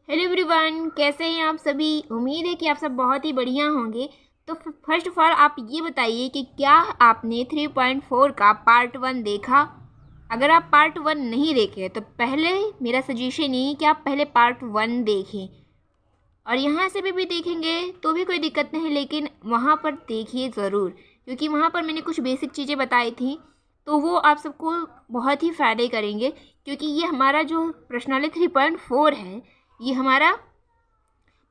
Hello everyone, कैसे हैं आप सभी। उम्मीद है कि आप सब बहुत ही बढ़िया होंगे। तो फर्स्ट ऑफ ऑल आप ये बताइए कि क्या आपने 3.4 का पार्ट 1 देखा। अगर आप पार्ट 1 नहीं देखे तो पहले मेरा सजेशन ये है कि आप पहले पार्ट 1 देखें, और यहाँ से भी देखेंगे तो भी कोई दिक्कत नहीं, लेकिन वहाँ पर देखिए ज़रूर, क्योंकि वहाँ पर मैंने कुछ बेसिक चीज़ें बताई थी तो वो आप सबको बहुत ही फ़ायदे करेंगे। क्योंकि ये हमारा जो प्रश्नावली 3.4 है ये हमारा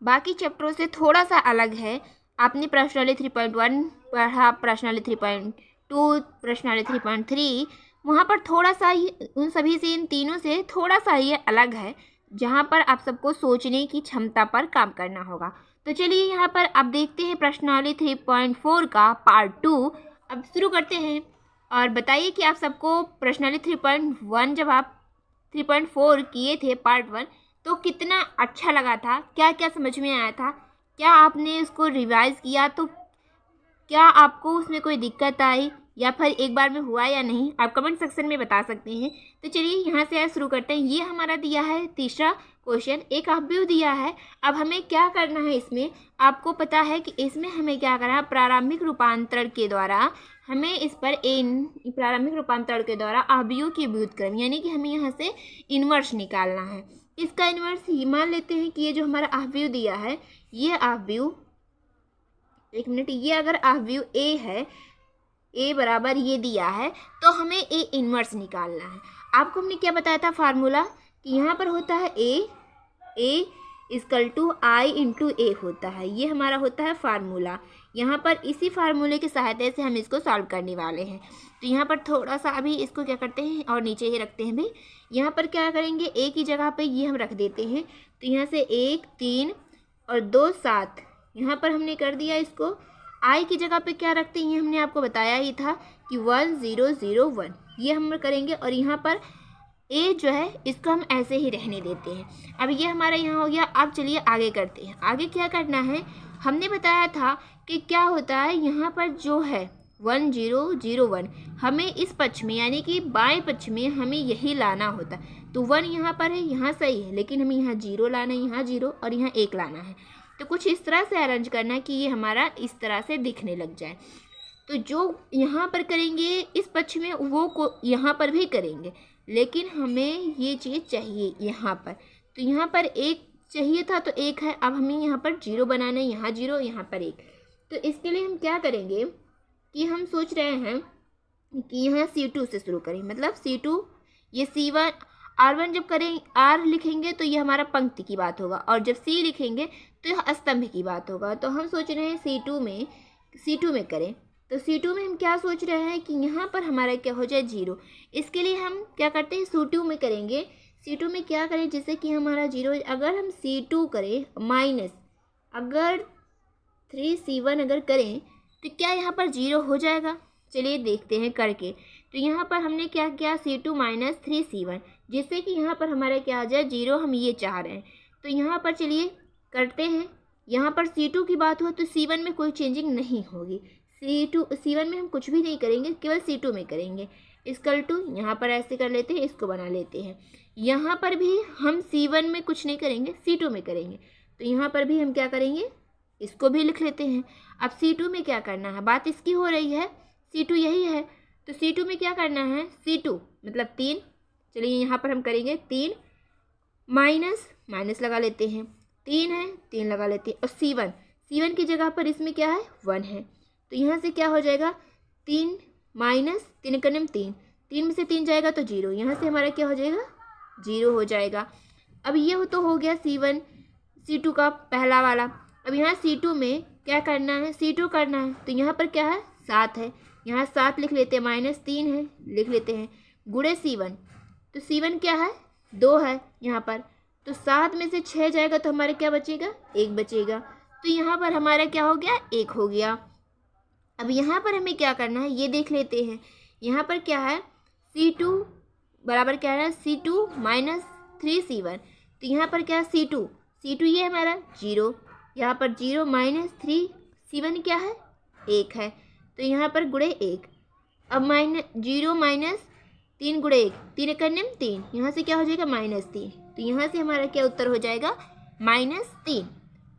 बाकी चैप्टरों से थोड़ा सा अलग है। आपने प्रश्नावली 3.1 पढ़ा, प्रश्नावली 3.2, प्रश्नावली 3.3, वहाँ पर थोड़ा सा ही उन सभी से, इन तीनों से थोड़ा सा ये अलग है, जहाँ पर आप सबको सोचने की क्षमता पर काम करना होगा। तो चलिए यहाँ पर आप देखते हैं प्रश्नावली 3.4 का पार्ट 2। अब शुरू करते हैं और बताइए कि आप सबको प्रश्नावली 3.1 जब आप 3.4 किए थे पार्ट 1 तो कितना अच्छा लगा था, क्या क्या समझ में आया था, क्या आपने उसको रिवाइज किया, तो क्या आपको उसमें कोई दिक्कत आई या फिर एक बार में हुआ या नहीं, आप कमेंट सेक्शन में बता सकते हैं। तो चलिए यहाँ से आज शुरू करते हैं। ये हमारा दिया है तीसरा क्वेश्चन, एक अवयव दिया है। अब हमें क्या करना है इसमें, आपको पता है कि इसमें हमें क्या करना है, प्रारंभिक रूपांतरण के द्वारा हमें इस पर प्रारंभिक रूपांतरण के द्वारा अवयव की व्युत्क्रम, यानी कि हमें यहाँ से इन्वर्स निकालना है। इसका इन्वर्स ही मान लेते हैं कि ये जो हमारा अवयव दिया है, ये अवयव, एक मिनट, ये अगर अवयव ए है, ए बराबर ये दिया है, तो हमें ए इन्वर्स निकालना है। आपको हमने क्या बताया था फार्मूला, कि यहाँ पर होता है ए इक्वल टू आई इंटू ए होता है, ये हमारा होता है फार्मूला। यहाँ पर इसी फार्मूले की सहायता से हम इसको सॉल्व करने वाले हैं। तो यहाँ पर थोड़ा सा अभी इसको क्या करते हैं और नीचे ही रखते हैं भाई। यहाँ पर क्या करेंगे, ए की जगह पे ये हम रख देते हैं, तो यहाँ से 1 3 और 2 7, यहाँ पर हमने कर दिया इसको। आई की जगह पे क्या रखते हैं, ये हमने आपको बताया ही था कि 1 0 0 1, ये हम करेंगे। और यहाँ पर ए जो है इसको हम ऐसे ही रहने देते हैं। अब ये हमारा यहाँ हो गया। अब चलिए आगे करते हैं। आगे क्या करना है, हमने बताया था कि क्या होता है, यहाँ पर जो है 1 0 0 1, हमें इस पक्ष में यानी कि बाएं पक्ष में हमें यही लाना होता है। तो 1 यहाँ पर है, यहाँ सही है, लेकिन हमें यहाँ 0 लाना है, यहाँ 0 और यहाँ 1 लाना है। तो कुछ इस तरह से अरेंज करना है कि ये हमारा इस तरह से दिखने लग जाए। तो जो यहाँ पर करेंगे इस पक्ष में वो को यहाँ पर भी करेंगे, लेकिन हमें ये चीज़ चाहिए यहाँ पर। तो यहाँ पर 1 चाहिए था तो 1 है, अब हमें यहाँ पर 0 बनाना है, यहाँ 0 यहाँ पर 1। तो इसके लिए हम क्या करेंगे कि हम सोच रहे हैं कि यहाँ C2 से शुरू करें, मतलब C2, ये C1 R1 जब करें, R लिखेंगे तो ये हमारा पंक्ति की बात होगा, और जब C लिखेंगे तो यह स्तंभ की बात होगा। तो हम सोच रहे हैं C2 में करें। तो C2 में हम क्या सोच रहे हैं कि यहाँ पर हमारा क्या हो जाए 0। इसके लिए हम क्या करते हैं, C2 में करेंगे। C2 में क्या करें, जैसे कि हमारा 0, अगर हम C2 करें माइनस, अगर 3C1 अगर करें तो क्या यहाँ पर 0 हो जाएगा। चलिए देखते हैं करके। तो यहाँ पर हमने क्या किया, C2 माइनस 3C1, जिससे कि यहाँ पर हमारा क्या आ जाए 0, हम ये चाह रहे हैं। तो यहाँ पर चलिए करते हैं। यहाँ पर C2 की बात हो तो C1 में कोई चेंजिंग नहीं होगी। C1 में हम कुछ भी नहीं करेंगे, केवल C2 में करेंगे। इक्वल टू यहाँ पर ऐसे कर लेते हैं, इसको बना लेते हैं। यहाँ पर भी हम C1 में कुछ नहीं करेंगे, C2 में करेंगे। तो यहाँ पर भी हम क्या करेंगे, इसको भी लिख लेते हैं। अब C2 में क्या करना है, बात इसकी हो रही है, C2 यही है। तो C2 में क्या करना है, C2 मतलब 3, चलिए यहाँ पर हम करेंगे 3 माइनस लगा लेते हैं, 3 है 3 लगा लेते हैं, और C1 की जगह पर इसमें क्या है 1 है। तो यहाँ से क्या हो जाएगा, 3 माइनस 3 का नाम 3, 3 में से 3 जाएगा तो 0, यहाँ से हमारा क्या हो जाएगा 0 हो जाएगा। अब ये तो हो गया C2 का पहला वाला। अब यहाँ C2 में क्या करना है, C2 करना है। तो यहाँ पर क्या है 7 है, यहाँ 7 लिख लेते हैं, माइनस 3 है लिख लेते हैं, गुणे C1। तो C1 क्या है 2 है यहाँ पर। तो 7 में से 6 जाएगा तो हमारे क्या बचेगा, 1 बचेगा। तो यहाँ पर हमारा क्या हो गया, 1 हो गया। अब यहाँ पर हमें क्या करना है ये देख लेते हैं। यहाँ पर क्या है, C2 बराबर क्या है, C2 माइनस 3C1। तो यहाँ पर क्या है, C2 ये हमारा 0, यहाँ पर 0 माइनस 3C1 क्या है 1 है। तो यहाँ पर गुणे 1। अब 0 माइनस 3 गुणे 1, 3 करने में 3, यहाँ से क्या हो जाएगा -3। तो यहाँ से हमारा क्या उत्तर हो जाएगा -3।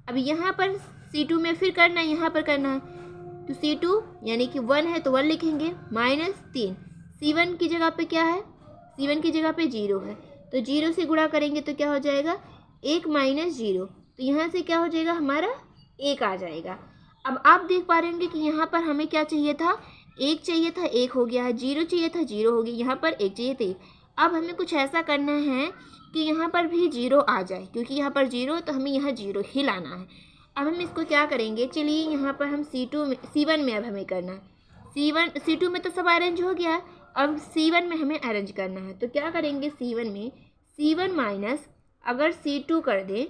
अब यहाँ पर C2 में फिर करना है, यहाँ पर करना है, तो C2 यानी कि 1 है तो 1 लिखेंगे, -3। C1 की जगह पे क्या है, C1 की जगह पे 0 है, तो 0 से गुणा करेंगे तो क्या हो जाएगा, 1 - 0, तो यहाँ से क्या हो जाएगा हमारा 1 आ जाएगा। अब आप देख पा रहे होंगे कि यहाँ पर हमें क्या चाहिए था, 1 चाहिए था, 1 हो गया है, 0 चाहिए था, 0 हो गया, यहाँ पर 1 चाहिए था 1। अब हमें कुछ ऐसा करना है कि यहाँ पर भी 0 आ जाए, क्योंकि यहाँ पर 0 तो हमें यहाँ 0 ही लाना है। अब हम इसको क्या करेंगे, चलिए यहाँ पर हम C1 में अब हमें करना है, C2 में तो सब अरेंज हो गया है, अब C1 में हमें अरेंज करना है। तो क्या करेंगे, C1 में C1 माइनस अगर C2 कर दें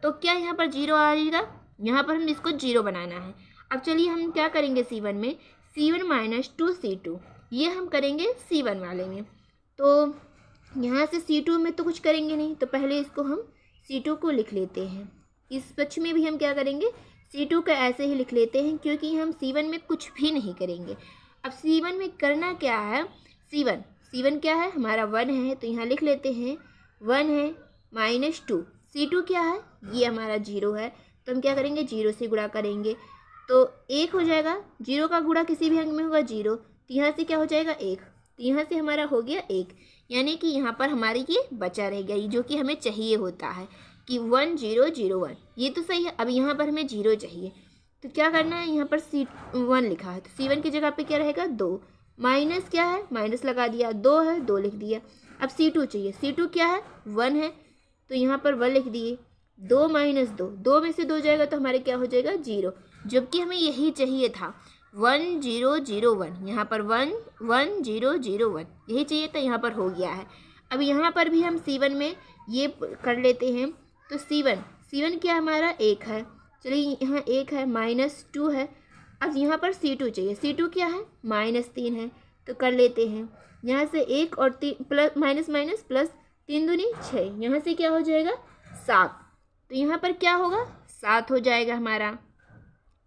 तो क्या यहाँ पर 0 आ जाएगा, यहाँ पर हम इसको 0 बनाना है। अब चलिए हम क्या करेंगे, C1 में C1 माइनस 2C2, ये हम करेंगे C1 वाले में। तो यहाँ से C2 में तो कुछ करेंगे नहीं, तो पहले इसको हम C2 को लिख लेते हैं। इस पक्ष में भी हम क्या करेंगे, C2 का ऐसे ही लिख लेते हैं, क्योंकि हम C1 में कुछ भी नहीं करेंगे। अब C1 में करना क्या है, C1 क्या है हमारा 1 है, तो यहाँ लिख लेते हैं 1 है -2। C2 क्या है, ये हमारा 0 है, तो हम क्या करेंगे 0 से गुणा करेंगे तो 1 हो जाएगा, 0 का गुणा किसी भी अंक में होगा 0, तो यहाँ से क्या हो जाएगा 1, तो यहाँ से हमारा हो गया 1, यानी कि यहाँ पर हमारी ये बचा रह गया, जो कि हमें चाहिए होता है कि 1 0 0 1, ये तो सही है। अब यहाँ पर हमें 0 चाहिए, तो क्या करना है, यहाँ पर C1 लिखा है, तो C1 की जगह पे क्या रहेगा 2, माइनस क्या है, माइनस लगा दिया, 2 है 2 लिख दिया। अब C2 चाहिए, C2 क्या है 1 है, तो यहाँ पर 1 लिख दिए, 2 - 2, 2 में से 2 जाएगा तो हमारे क्या हो जाएगा 0, जबकि हमें यही चाहिए था 1 0 0 1, यहाँ पर 1 1 0 0 1 यही चाहिए था, यहाँ पर हो गया है। अब यहाँ पर भी हम C1 में ये कर लेते हैं, तो C1 क्या हमारा 1 है, चलिए यहाँ 1 है, -2 है। अब यहाँ पर C2 चाहिए, C2 क्या है -3 है, तो कर लेते हैं, यहाँ से 1 और 3 प्लस माइनस माइनस प्लस 3 दूनी 6, यहाँ से क्या हो जाएगा 7, तो यहाँ पर क्या होगा 7 हो जाएगा हमारा।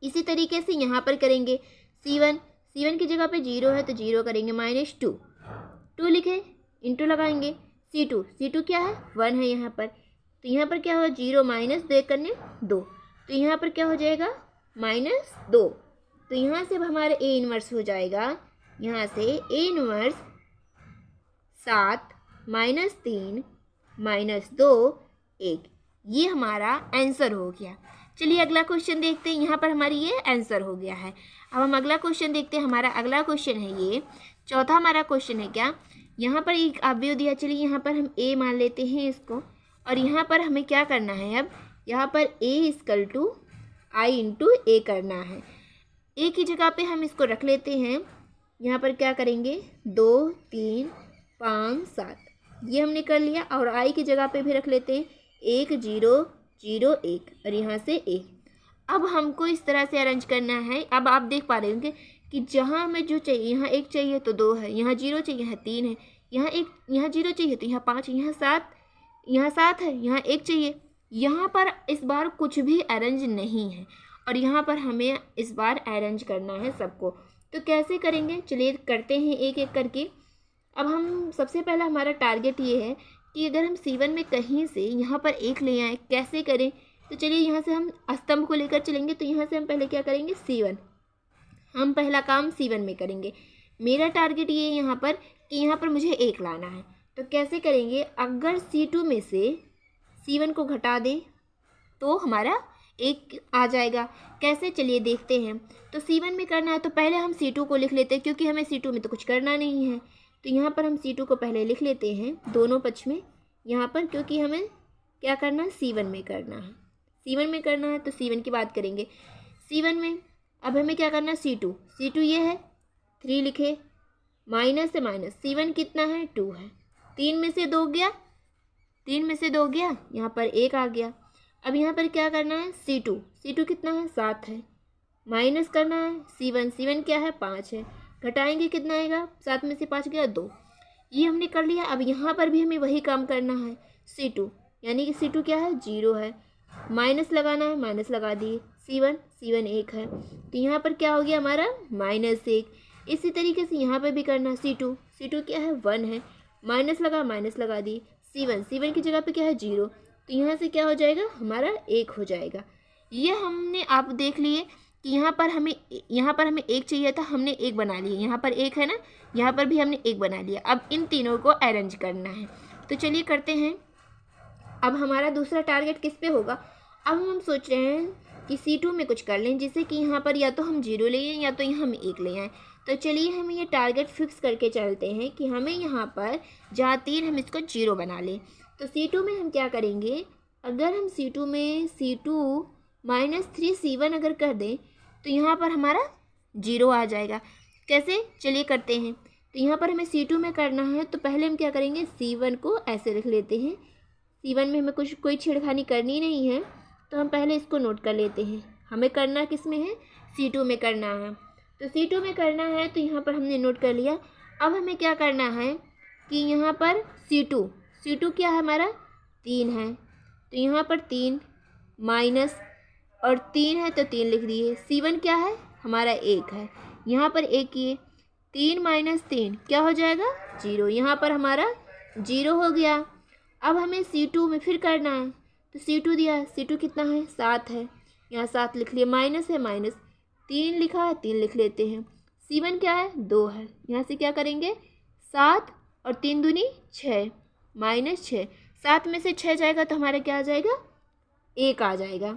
इसी तरीके से यहाँ पर करेंगे, C1 की जगह पे 0 है तो 0 करेंगे, -2, 2 लिखे, इंटू लगाएंगे, C2 क्या है 1 है यहाँ पर, तो यहाँ पर क्या होगा 0 - 2 करने 2, तो यहाँ पर क्या हो जाएगा -2, तो यहाँ से अब हमारा A इन्वर्स हो जाएगा, यहाँ से A इन्वर्स 7 -3 -2 1, ये हमारा आंसर हो गया। चलिए अगला क्वेश्चन देखते हैं, यहाँ पर हमारी ये आंसर हो गया है। अब हम अगला क्वेश्चन देखते हैं, हमारा अगला क्वेश्चन है ये चौथा हमारा क्वेश्चन है क्या, यहाँ पर एक अवयव दिया, चलिए यहाँ पर हम A मान लेते हैं इसको, और यहाँ पर हमें क्या करना है, अब यहाँ पर A = I × A करना है। A की जगह पे हम इसको रख लेते हैं, यहाँ पर क्या करेंगे 2 3 5 7, ये हमने कर लिया, और I की जगह पे भी रख लेते हैं 1 0 0 1, और यहाँ से A। अब हमको इस तरह से अरेंज करना है। अब आप देख पा रहे होंगे कि जहाँ हमें जो चाहिए, यहाँ 1 चाहिए तो 2 है, यहाँ 0 चाहिए यहाँ 3 है, यहाँ 0 चाहिए तो यहाँ 5 है, यहाँ 7 है, यहाँ 1 चाहिए। यहाँ पर इस बार कुछ भी अरेंज नहीं है, और यहाँ पर हमें इस बार अरेंज करना है सबको। तो कैसे करेंगे, चलिए करते हैं एक एक करके। अब हम सबसे पहला हमारा टारगेट ये है कि अगर हम C1 में कहीं से यहाँ पर 1 ले आएँ, कैसे करें, तो चलिए यहाँ से हम स्तंभ को लेकर चलेंगे। तो यहाँ से हम पहले क्या करेंगे, C1, हम पहला काम C1 में करेंगे। मेरा टारगेट ये है यहाँ पर कि यहाँ पर मुझे 1 लाना है। तो कैसे करेंगे, अगर C2 में से C1 को घटा दें तो हमारा 1 आ जाएगा। कैसे, चलिए देखते हैं। तो C1 में करना है तो पहले हम C2 को लिख लेते हैं, क्योंकि हमें C2 में तो कुछ करना नहीं है। तो यहाँ पर हम C2 को पहले लिख लेते हैं दोनों पक्ष में यहाँ पर, क्योंकि हमें क्या करना है, C1 में करना है। C1 में करना है तो C1 की बात करेंगे। C1 में अब हमें क्या करना है, C2 ये है 3 लिखे, माइनस से माइनस, C1 कितना है 2 है, 3 में से 2 गया, यहाँ पर 1 आ गया। अब यहाँ पर क्या करना है, C2 कितना है 7 है, माइनस करना है C1 क्या है 5 है, घटाएंगे कितना आएगा, 7 में से 5 गया 2, ये हमने कर लिया। अब यहाँ पर भी हमें वही काम करना है, C2 यानी कि C2 क्या है 0 है, माइनस लगाना है, माइनस लगा दिए, C1 1 है, तो यहाँ पर क्या हो गया हमारा -1। इसी तरीके से यहाँ पर भी करना है, C2 क्या है 1 है, माइनस लगा दी, C1 की जगह पे क्या है 0, तो यहाँ से क्या हो जाएगा, हमारा 1 हो जाएगा। ये हमने आप देख लिए कि यहाँ पर हमें 1 चाहिए था, हमने 1 बना लिया। यहाँ पर 1 है ना, यहाँ पर भी हमने 1 बना लिया। अब इन तीनों को अरेंज करना है, तो चलिए करते हैं। अब हमारा दूसरा टारगेट किस पे होगा, अब हम सोच रहे हैं कि C2 में कुछ कर लें, जिससे कि यहाँ पर या तो हम 0 ले आएँ या तो यहाँ हम 1 ले आएँ। तो चलिए हम ये टारगेट फिक्स करके चलते हैं कि हमें यहाँ पर जहाँ 3 हम इसको 0 बना लें। तो C2 में हम क्या करेंगे, अगर हम C2 में C2 -3 C1 अगर कर दें तो यहाँ पर हमारा 0 आ जाएगा। कैसे, चलिए करते हैं। तो यहाँ पर हमें C2 में करना है, तो पहले हम क्या करेंगे, C1 को ऐसे लिख लेते हैं। C1 में हमें कोई छेड़खानी करनी नहीं है, तो हम पहले इसको नोट कर लेते हैं। हमें करना किस में है, C2 में करना है। तो C2 में करना है, तो यहाँ पर हमने नोट कर लिया। अब हमें क्या करना है कि यहाँ पर C2 क्या है हमारा, 3 है। तो यहाँ पर 3 माइनस और 3 है तो 3 लिख दिए। C1 क्या है हमारा, 1 है। यहाँ पर 1 किए, 3 - 3 क्या हो जाएगा, 0। यहाँ पर हमारा 0 हो गया। अब हमें C2 में फिर करना है, तो C2 दिया, C2 कितना है, 7 है। यहाँ 7 लिख लिए, माइनस है माइनस, 3 लिखा है 3 लिख लेते हैं। C1 क्या है, 2 है। यहाँ से क्या करेंगे, 7 और 3 दूनी 6 -6, 7 में से 6 जाएगा तो हमारा क्या आ जाएगा, 1 आ जाएगा।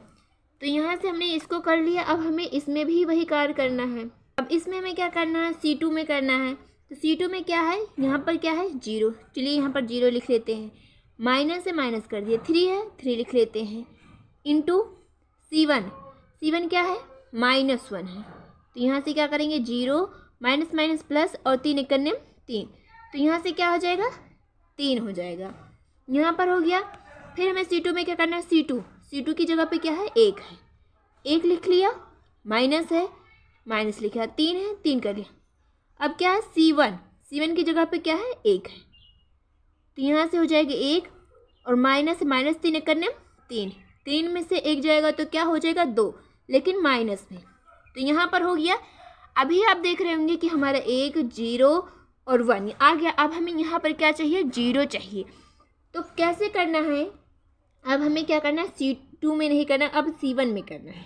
तो यहाँ से हमने इसको कर लिया। अब हमें इसमें भी वही कार्य करना है। अब इसमें हमें क्या करना है, C2 में करना है। तो C2 में क्या है, यहाँ पर क्या है, 0। चलिए यहाँ पर 0 लिख लेते हैं। माइनस से माइनस कर दिए, 3 है 3 लिख लेते हैं। इंटू C1 क्या है, -1 है। तो यहाँ से क्या करेंगे, 0 माइनस माइनस प्लस और 3 1 3। तो यहाँ से क्या हो जाएगा, 3 हो जाएगा। यहाँ पर हो गया। फिर हमें C2 में क्या करना है, C2 की जगह पे क्या है, 1 है। 1 लिख लिया, माइनस है माइनस लिखा, 3 है 3 कर लिया। अब क्या है, C1 की जगह पे क्या है, 1 है। तो यहाँ से हो जाएगा 1 और माइनस से माइनस 3 1 3 में से 1 जाएगा तो क्या हो जाएगा, 2, लेकिन माइनस में। तो यहाँ पर हो गया। अभी आप देख रहे होंगे कि हमारा 1 0 और 1 आ गया। अब हमें यहाँ पर क्या चाहिए, 0 चाहिए। तो कैसे करना है, अब हमें क्या करना है, C2 में नहीं करना, अब C1 में करना है।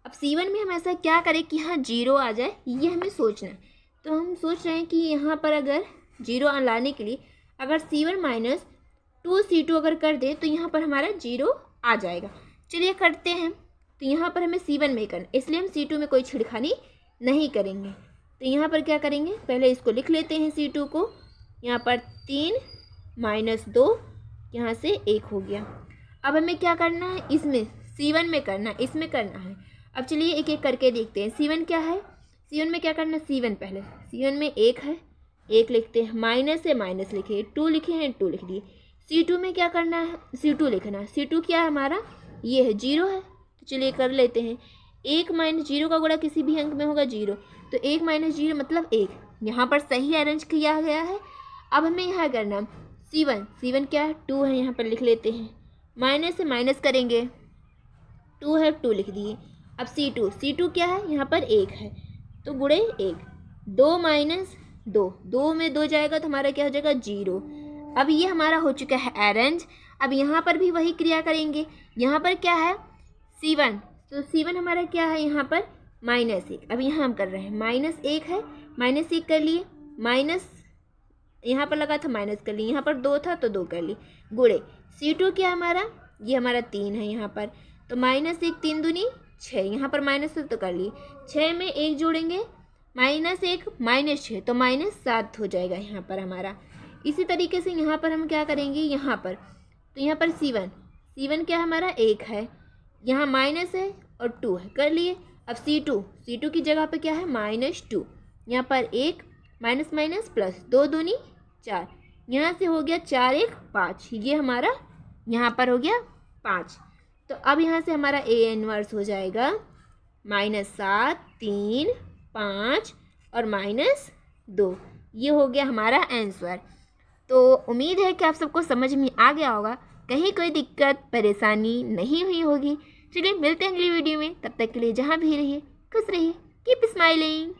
अब C1 में हम ऐसा क्या करें कि यहाँ 0 आ जाए, ये हमें सोचना है। तो हम सोच रहे हैं कि यहाँ पर अगर 0 लाने के लिए अगर C1 - 2 C2 अगर कर दे तो यहाँ पर हमारा 0 आ जाएगा। चलिए करते हैं। तो यहाँ पर हमें C1 में करना, इसलिए हम C2 में कोई छिड़खानी नहीं करेंगे। तो यहाँ पर क्या करेंगे, पहले इसको लिख लेते हैं C2 को। यहाँ पर 3 - 2, यहाँ से 1 हो गया। अब हमें क्या करना है, इसमें C1 में करना है, इसमें करना है। अब चलिए एक एक करके देखते हैं। C1 क्या है, C1 में क्या करना है, C1 में 1 है, 1 लिखते हैं। माइनस से माइनस लिखे, 2 लिखे हैं 2 लिख दिए। C2 में क्या करना है, C2 लिखना है। C2 क्या है हमारा, ये है 0 है। तो चलिए कर लेते हैं। 1 - 0 का गुणा किसी भी अंक में होगा 0, तो 1 - 0 मतलब 1। यहाँ पर सही अरेंज किया गया है। अब हमें यहाँ करना C1 क्या है, 2 है, यहाँ पर लिख लेते हैं। माइनस से माइनस करेंगे, 2 है 2 लिख दिए। अब C2 क्या है, यहाँ पर 1 है, तो गुणे 1, 2 - 2, 2 में 2 जाएगा तो हमारा क्या हो जाएगा, 0। अब ये हमारा हो चुका है अरेंज। अब यहाँ पर भी वही क्रिया करेंगे। यहाँ पर क्या है, C1, तो C1 हमारा क्या है, यहाँ पर -1। अब यहाँ हम कर रहे हैं, -1 है, -1 कर लिए, माइनस यहाँ पर लगा था माइनस कर लिए, यहाँ पर 2 था तो 2 कर लिए, गुणे C2 क्या हमारा, ये हमारा 3 है यहाँ पर, तो -1 3 दूनी 6, यहाँ पर माइनस तो कर लिए, 6 में 1 जोड़ेंगे, -1 -6, तो -7 हो जाएगा यहाँ पर हमारा। इसी तरीके से यहाँ पर हम क्या करेंगे, यहाँ पर तो यहाँ पर C1 क्या हमारा 1 है, यहाँ माइनस है और 2 है, कर लिए। अब C2 की जगह पे क्या है, -2, यहाँ पर 1 माइनस माइनस प्लस, 2 दूनी 4, यहाँ से हो गया 4 1 5, ये हमारा यहाँ पर हो गया 5। तो अब यहाँ से हमारा A इनवर्स हो जाएगा -7 3 5 और -2, ये हो गया हमारा आंसर। तो उम्मीद है कि आप सबको समझ में आ गया होगा, कहीं कोई दिक्कत परेशानी नहीं हुई होगी। चलिए मिलते हैं अगली वीडियो में, तब तक के लिए जहाँ भी रहिए खुश रहिए, कीप स्माइलिंग।